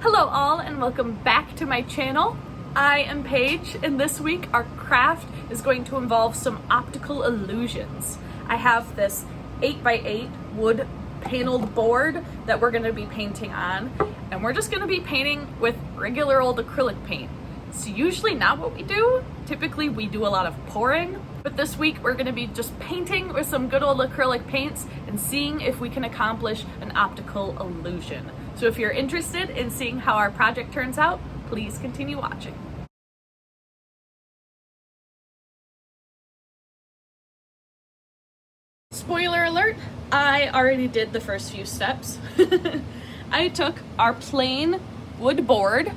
Hello all and welcome back to my channel. I am Paige and this week our craft is going to involve some optical illusions. I have this 8x8 wood paneled board that we're going to be painting on, and we're just going to be painting with regular old acrylic paint. It's usually not what we do. Typically we do a lot of pouring, but this week we're going to be just painting with some good old acrylic paints and seeing if we can accomplish an optical illusion. So if you're interested in seeing how our project turns out, please continue watching. Spoiler alert, I already did the first few steps. I took our plain wood board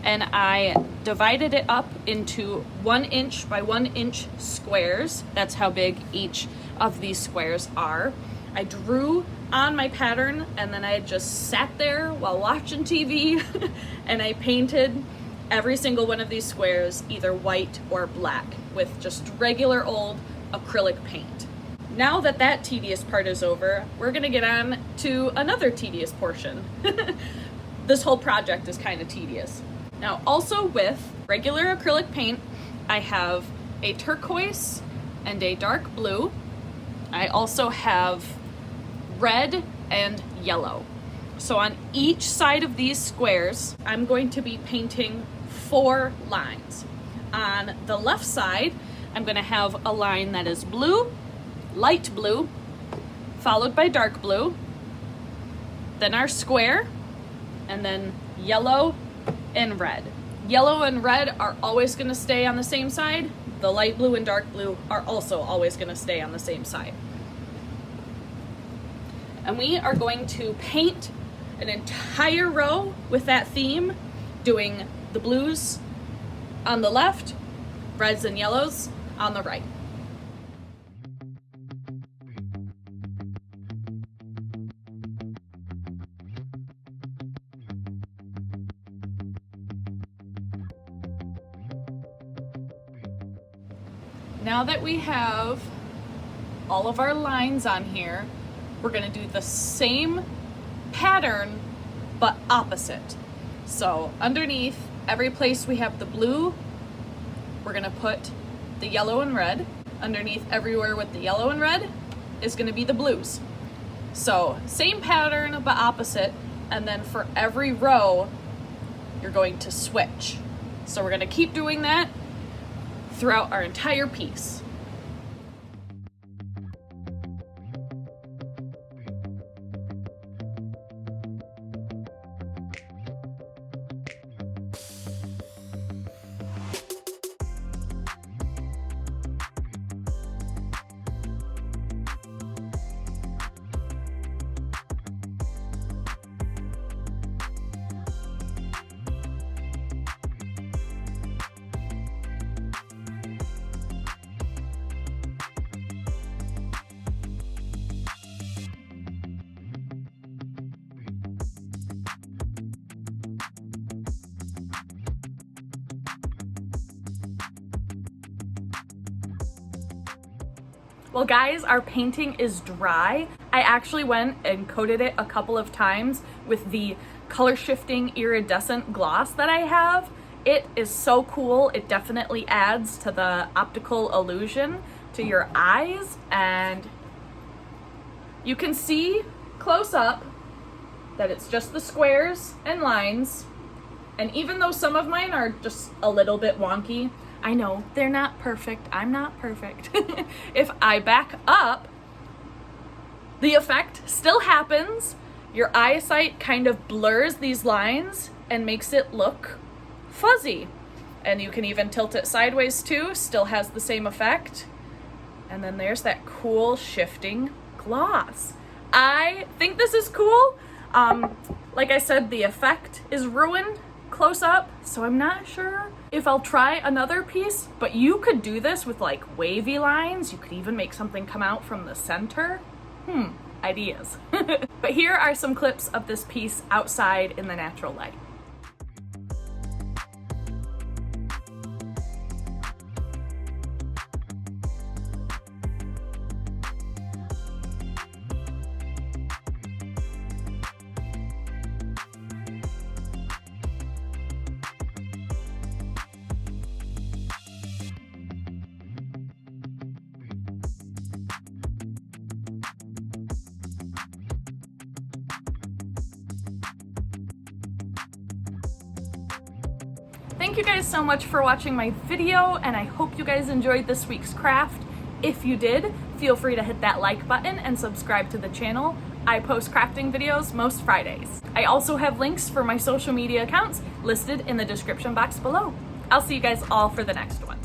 and I divided it up into 1 inch by 1 inch squares. That's how big each of these squares are. I drew on my pattern and then I just sat there while watching TV and I painted every single one of these squares either white or black with just regular old acrylic paint. Now that that tedious part is over, we're gonna get on to another tedious portion. This whole project is kind of tedious. Now, also with regular acrylic paint, I have a turquoise and a dark blue. I also have red and yellow. So on each side of these squares, I'm going to be painting 4 lines. On the left side, I'm gonna have a line that is blue, light blue, followed by dark blue, then our square, and then yellow and red. Yellow and red are always gonna stay on the same side. The light blue and dark blue are also always gonna stay on the same side. And we are going to paint an entire row with that theme, doing the blues on the left, reds and yellows on the right. Now that we have all of our lines on here, we're gonna do the same pattern, but opposite. So underneath every place we have the blue, we're gonna put the yellow and red. Underneath everywhere with the yellow and red is gonna be the blues. So same pattern, but opposite. And then for every row, you're going to switch. So we're gonna keep doing that throughout our entire piece. Well guys, our painting is dry. I actually went and coated it a couple of times with the color shifting iridescent gloss that I have. It is so cool. It definitely adds to the optical illusion to your eyes, and you can see close up that it's just the squares and lines. And even though some of mine are just a little bit wonky, I know they're not perfect. I'm not perfect. If I back up, the effect still happens. Your eyesight kind of blurs these lines and makes it look fuzzy. And you can even tilt it sideways too, still has the same effect. And then there's that cool shifting gloss. I think this is cool. Like I said, the effect is ruined close up, so I'm not sure if I'll try another piece, but you could do this with like wavy lines. You could even make something come out from the center. Ideas. But here are some clips of this piece outside in the natural light. Thank you guys so much for watching my video, and I hope you guys enjoyed this week's craft. If you did, feel free to hit that like button and subscribe to the channel. I post crafting videos most Fridays. I also have links for my social media accounts listed in the description box below. I'll see you guys all for the next one.